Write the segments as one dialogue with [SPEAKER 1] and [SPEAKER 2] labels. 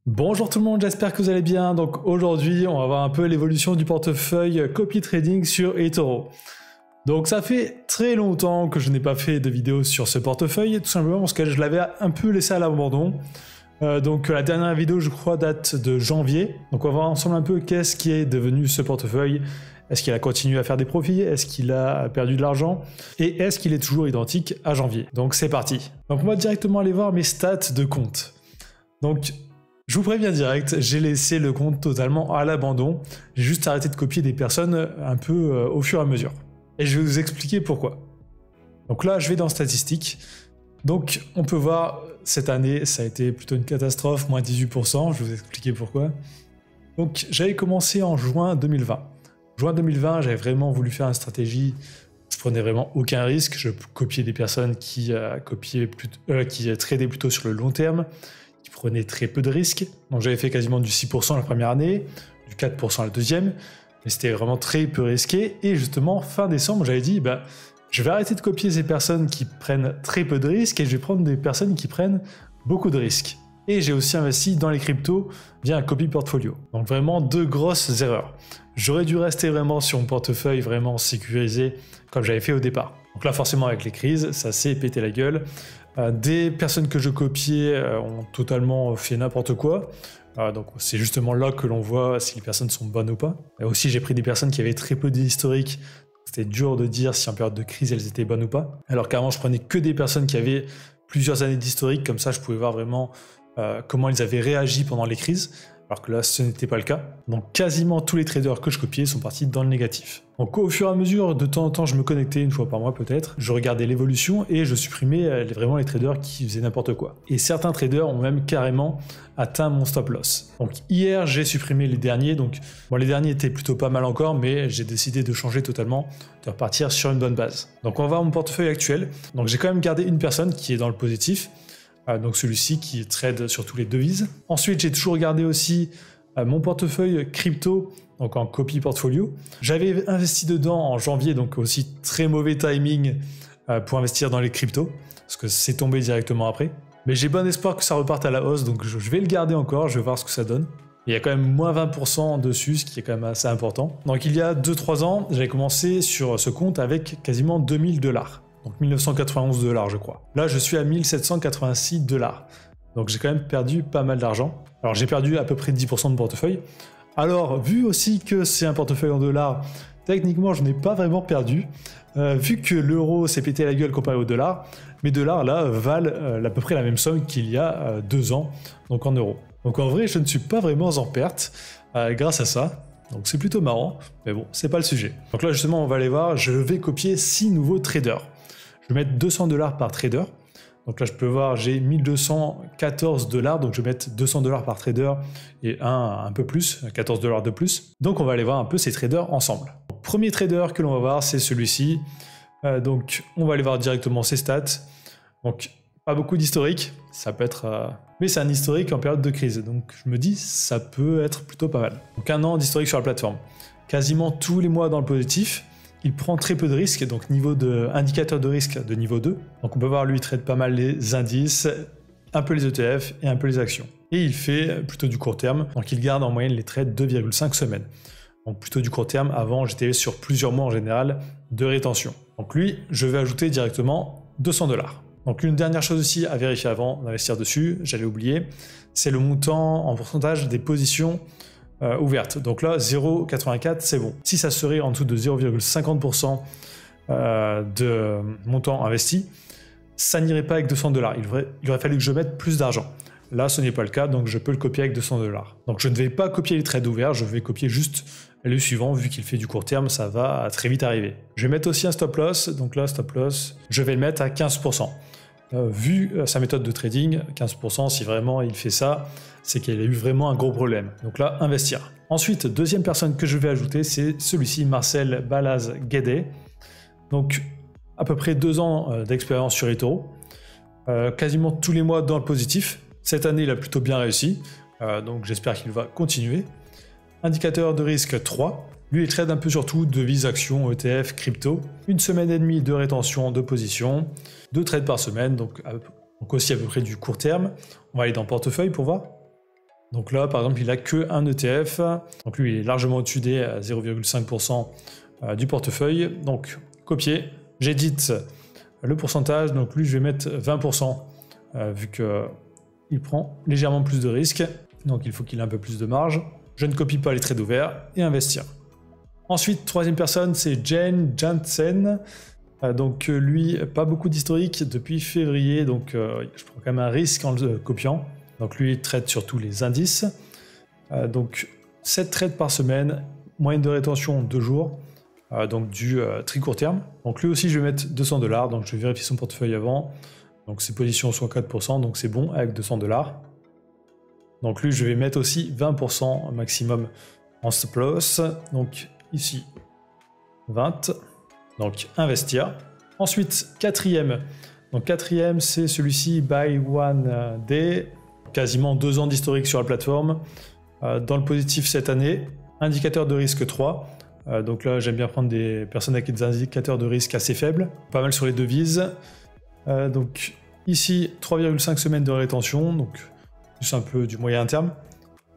[SPEAKER 1] Bonjour tout le monde, j'espère que vous allez bien. Donc aujourd'hui, on va voir un peu l'évolution du portefeuille copy trading sur eToro. Donc ça fait très longtemps que je n'ai pas fait de vidéo sur ce portefeuille, tout simplement parce que je l'avais un peu laissé à l'abandon. Donc la dernière vidéo, je crois, date de janvier. Donc on va voir ensemble un peu qu'est-ce qui est devenu ce portefeuille. Est-ce qu'il a continué à faire des profits? Est-ce qu'il a perdu de l'argent? Et est-ce qu'il est toujours identique à janvier? Donc c'est parti. Donc on va directement aller voir mes stats de compte. Donc je vous préviens direct, j'ai laissé le compte totalement à l'abandon. J'ai juste arrêté de copier des personnes un peu au fur et à mesure. Et je vais vous expliquer pourquoi. Donc là, je vais dans statistiques. Donc on peut voir, cette année, ça a été plutôt une catastrophe, moins 18%. Je vais vous expliquer pourquoi. Donc j'avais commencé en juin 2020. Juin 2020, j'avais vraiment voulu faire une stratégie. Je prenais vraiment aucun risque. Je copiais des personnes qui tradaient plutôt sur le long terme, qui prenaient très peu de risques. Donc j'avais fait quasiment du 6% la première année, du 4% la deuxième, mais c'était vraiment très peu risqué. Et justement, fin décembre, j'avais dit, je vais arrêter de copier ces personnes qui prennent très peu de risques et je vais prendre des personnes qui prennent beaucoup de risques. Et j'ai aussi investi dans les cryptos via un copy portfolio. Donc vraiment deux grosses erreurs. J'aurais dû rester vraiment sur mon portefeuille vraiment sécurisé comme j'avais fait au départ. Donc là forcément avec les crises, ça s'est pété la gueule. Des personnes que je copiais ont totalement fait n'importe quoi. Donc c'est justement là que l'on voit si les personnes sont bonnes ou pas. Et aussi j'ai pris des personnes qui avaient très peu d'historique. C'était dur de dire si en période de crise elles étaient bonnes ou pas. Alors qu'avant je prenais que des personnes qui avaient plusieurs années d'historique, comme ça je pouvais voir vraiment comment ils avaient réagi pendant les crises, alors que là ce n'était pas le cas. Donc quasiment tous les traders que je copiais sont partis dans le négatif. Donc au fur et à mesure, de temps en temps je me connectais une fois par mois peut-être, je regardais l'évolution et je supprimais vraiment les traders qui faisaient n'importe quoi. Et certains traders ont même carrément atteint mon stop loss. Donc hier j'ai supprimé les derniers, donc bon les derniers étaient plutôt pas mal encore, mais j'ai décidé de changer totalement, de repartir sur une bonne base. Donc on va voir mon portefeuille actuel. Donc j'ai quand même gardé une personne qui est dans le positif, donc celui-ci qui trade sur tous les devises. Ensuite, j'ai toujours gardé aussi mon portefeuille crypto, donc en copy portfolio. J'avais investi dedans en janvier, donc aussi très mauvais timing pour investir dans les cryptos, parce que c'est tombé directement après. Mais j'ai bon espoir que ça reparte à la hausse, donc je vais le garder encore, je vais voir ce que ça donne. Il y a quand même moins 20% dessus, ce qui est quand même assez important. Donc il y a 2-3 ans, j'avais commencé sur ce compte avec quasiment 2000 $. Donc 1991 $, je crois. Là, je suis à 1786 $. Donc j'ai quand même perdu pas mal d'argent. Alors j'ai perdu à peu près 10% de portefeuille. Alors, vu aussi que c'est un portefeuille en dollars, techniquement, je n'ai pas vraiment perdu. Vu que l'euro s'est pété la gueule comparé au dollar, mes dollars là valent à peu près la même somme qu'il y a 2 ans, donc en euros. Donc en vrai, je ne suis pas vraiment en perte grâce à ça. Donc c'est plutôt marrant, mais bon, c'est pas le sujet. Donc là justement, on va aller voir, je vais copier 6 nouveaux traders. Je vais mettre 200 $ par trader. Donc là, je peux voir, j'ai 1214 $, donc je vais mettre 200 $ par trader et un peu plus, 14 $ de plus. Donc on va aller voir un peu ces traders ensemble. Le premier trader que l'on va voir, c'est celui-ci. Donc on va aller voir directement ses stats. Donc pas beaucoup d'historique, ça peut être... mais c'est un historique en période de crise, donc je me dis, ça peut être plutôt pas mal. Donc 1 an d'historique sur la plateforme. Quasiment tous les mois dans le positif. Il prend très peu de risques, donc indicateur de risque de niveau 2. Donc on peut voir lui, il trade pas mal les indices, un peu les ETF et un peu les actions. Et il fait plutôt du court terme, donc il garde en moyenne les trades 2,5 semaines. Donc plutôt du court terme, avant j'étais sur plusieurs mois en général de rétention. Donc lui, je vais ajouter directement 200 $. Donc une dernière chose aussi à vérifier avant d'investir dessus, j'allais oublier, c'est le montant en pourcentage des positions ouverte. Donc là, 0,84, c'est bon. Si ça serait en dessous de 0,50% de montant investi, ça n'irait pas avec 200 $. Il aurait fallu que je mette plus d'argent. Là, ce n'est pas le cas, donc je peux le copier avec 200 $. Donc je ne vais pas copier les trades ouverts, je vais copier juste le suivant, vu qu'il fait du court terme, ça va très vite arriver. Je vais mettre aussi un stop loss, donc là, stop loss, je vais le mettre à 15%. Vu sa méthode de trading, 15%, si vraiment il fait ça, c'est qu'il a eu vraiment un gros problème. Donc là, investir. Ensuite, deuxième personne que je vais ajouter, c'est celui-ci, Marcel Balaz-Guédé. Donc, à peu près 2 ans d'expérience sur eToro. Quasiment tous les mois dans le positif. Cette année, il a plutôt bien réussi. Donc, j'espère qu'il va continuer. Indicateur de risque 3. Lui, il trade un peu sur tout, devises, actions, ETF, crypto. 1 semaine et demie de rétention de position, 2 trades par semaine, donc aussi à peu près du court terme. On va aller dans portefeuille pour voir. Donc là, par exemple, il a que un ETF. Donc lui, il est largement au-dessus des 0,5% du portefeuille. Donc, copier. J'édite le pourcentage. Donc lui, je vais mettre 20%, vu qu'il prend légèrement plus de risques. Donc il faut qu'il ait un peu plus de marge. Je ne copie pas les trades ouverts et investir. Ensuite, troisième personne, c'est Jane Jansen. Donc lui, pas beaucoup d'historique depuis février. Donc je prends quand même un risque en le copiant. Donc lui, il trade sur tous les indices. Donc 7 trades par semaine, moyenne de rétention 2 jours. Donc du très court terme. Donc lui aussi, je vais mettre 200 $. Donc je vais vérifier son portefeuille avant. Donc ses positions sont à 4%, donc c'est bon avec 200 $. Donc lui, je vais mettre aussi 20% maximum en stop loss. Donc ici, 20. Donc investir. Ensuite, quatrième. Donc quatrième, c'est celui-ci, Buy One Day. Quasiment 2 ans d'historique sur la plateforme. Dans le positif cette année. Indicateur de risque 3. Donc là, j'aime bien prendre des personnes avec des indicateurs de risque assez faibles. Pas mal sur les devises. Donc ici, 3,5 semaines de rétention. Donc juste un peu du moyen terme.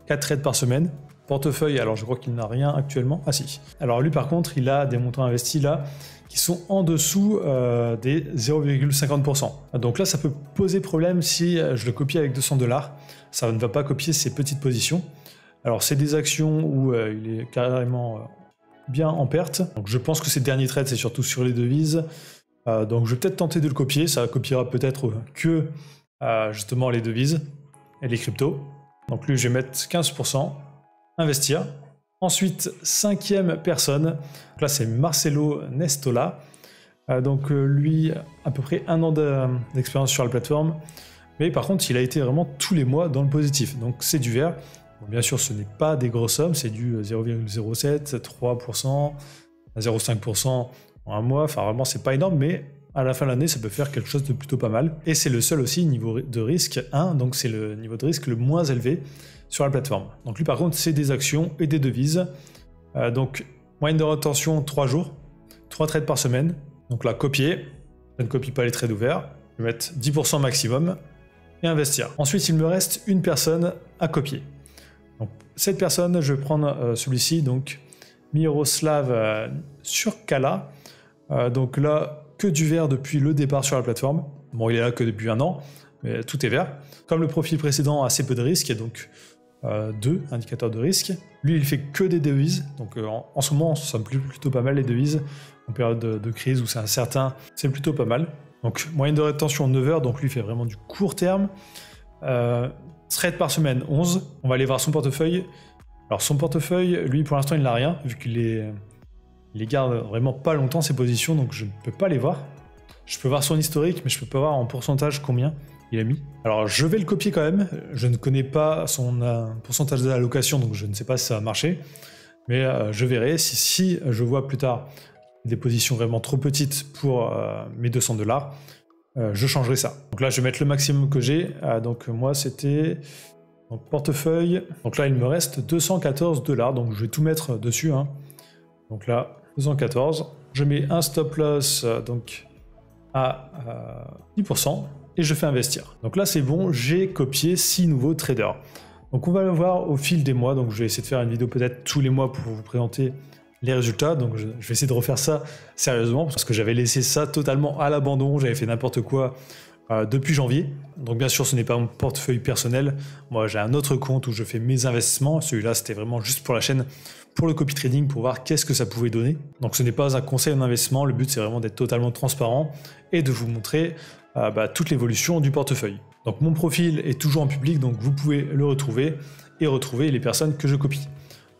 [SPEAKER 1] 4 trades par semaine. Portefeuille, alors je crois qu'il n'a rien actuellement. Ah si. Alors lui par contre, il a des montants investis là qui sont en dessous des 0,50%. Donc là, ça peut poser problème si je le copie avec 200 $. Ça ne va pas copier ses petites positions. Alors c'est des actions où il est carrément bien en perte. Donc je pense que ces derniers trades, c'est surtout sur les devises. Donc je vais peut-être tenter de le copier. Ça copiera peut-être que justement les devises et les cryptos. Donc lui, je vais mettre 15%. Investir. Ensuite, cinquième personne. Donc là, c'est Marcelo Nestola. Donc lui, à peu près 1 an d'expérience sur la plateforme. Mais par contre, il a été vraiment tous les mois dans le positif. Donc c'est du vert. Bon, bien sûr, ce n'est pas des grosses sommes. C'est du 0,07, 3%, 0,5% en un mois. Enfin, vraiment, c'est pas énorme. Mais à la fin de l'année, ça peut faire quelque chose de plutôt pas mal. Et c'est le seul aussi niveau de risque 1. Donc c'est le niveau de risque le moins élevé sur la plateforme. Donc lui par contre c'est des actions et des devises. Donc moyenne de rétention 3 jours, 3 trades par semaine. Donc là copier, je ne copie pas les trades ouverts, je vais mettre 10% maximum et investir. Ensuite il me reste une personne à copier. Donc cette personne, je vais prendre celui-ci, donc Miroslav Surkala. Donc là que du vert depuis le départ sur la plateforme. Bon il est là que depuis 1 an, mais tout est vert. Comme le profil précédent, assez peu de risques, donc 2 indicateurs de risque. Lui, il fait que des devises. Donc en ce moment, ça me plaît plutôt pas mal les devises. En période de crise où c'est incertain, c'est plutôt pas mal. Donc moyenne de rétention 9 heures, donc lui il fait vraiment du court terme. Trade par semaine 11. On va aller voir son portefeuille. Alors son portefeuille, lui pour l'instant il n'a rien, vu qu'il les garde vraiment pas longtemps ses positions, donc je ne peux pas les voir. Je peux voir son historique, mais je peux pas voir en pourcentage combien il a mis. Alors je vais le copier quand même, je ne connais pas son pourcentage d'allocation, donc je ne sais pas si ça va marcher, mais je verrai. Si je vois plus tard des positions vraiment trop petites pour mes 200 $, je changerai ça. Donc là je vais mettre le maximum que j'ai, donc moi c'était portefeuille, donc là il me reste 214 $, donc je vais tout mettre dessus, hein. Donc là 214, je mets un stop loss donc à 10%. Et je fais investir. Donc là c'est bon, j'ai copié 6 nouveaux traders. Donc on va le voir au fil des mois, donc je vais essayer de faire une vidéo peut-être tous les mois pour vous présenter les résultats. Donc je vais essayer de refaire ça sérieusement, parce que j'avais laissé ça totalement à l'abandon, j'avais fait n'importe quoi depuis janvier. Donc bien sûr ce n'est pas mon portefeuille personnel, moi j'ai un autre compte où je fais mes investissements, celui-là c'était vraiment juste pour la chaîne, pour le copy trading, pour voir qu'est-ce que ça pouvait donner. Donc ce n'est pas un conseil en investissement, le but c'est vraiment d'être totalement transparent et de vous montrer toute l'évolution du portefeuille. Donc mon profil est toujours en public, donc vous pouvez le retrouver et retrouver les personnes que je copie.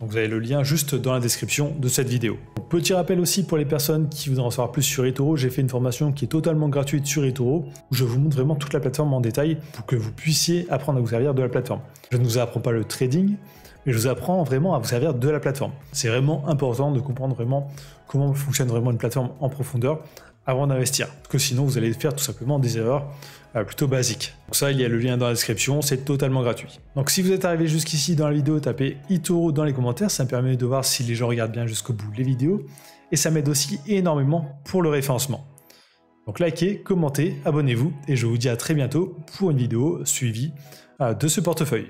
[SPEAKER 1] Donc vous avez le lien juste dans la description de cette vidéo. Donc, petit rappel aussi pour les personnes qui voudraient en savoir plus sur eToro, j'ai fait une formation qui est totalement gratuite sur eToro, où je vous montre vraiment toute la plateforme en détail pour que vous puissiez apprendre à vous servir de la plateforme. Je ne vous apprends pas le trading, mais je vous apprends vraiment à vous servir de la plateforme. C'est vraiment important de comprendre vraiment comment fonctionne vraiment une plateforme en profondeur avant d'investir, parce que sinon vous allez faire tout simplement des erreurs plutôt basiques. Donc ça, il y a le lien dans la description, c'est totalement gratuit. Donc si vous êtes arrivé jusqu'ici dans la vidéo, tapez eToro dans les commentaires, ça me permet de voir si les gens regardent bien jusqu'au bout les vidéos, et ça m'aide aussi énormément pour le référencement. Donc likez, commentez, abonnez-vous, et je vous dis à très bientôt pour une vidéo suivie de ce portefeuille.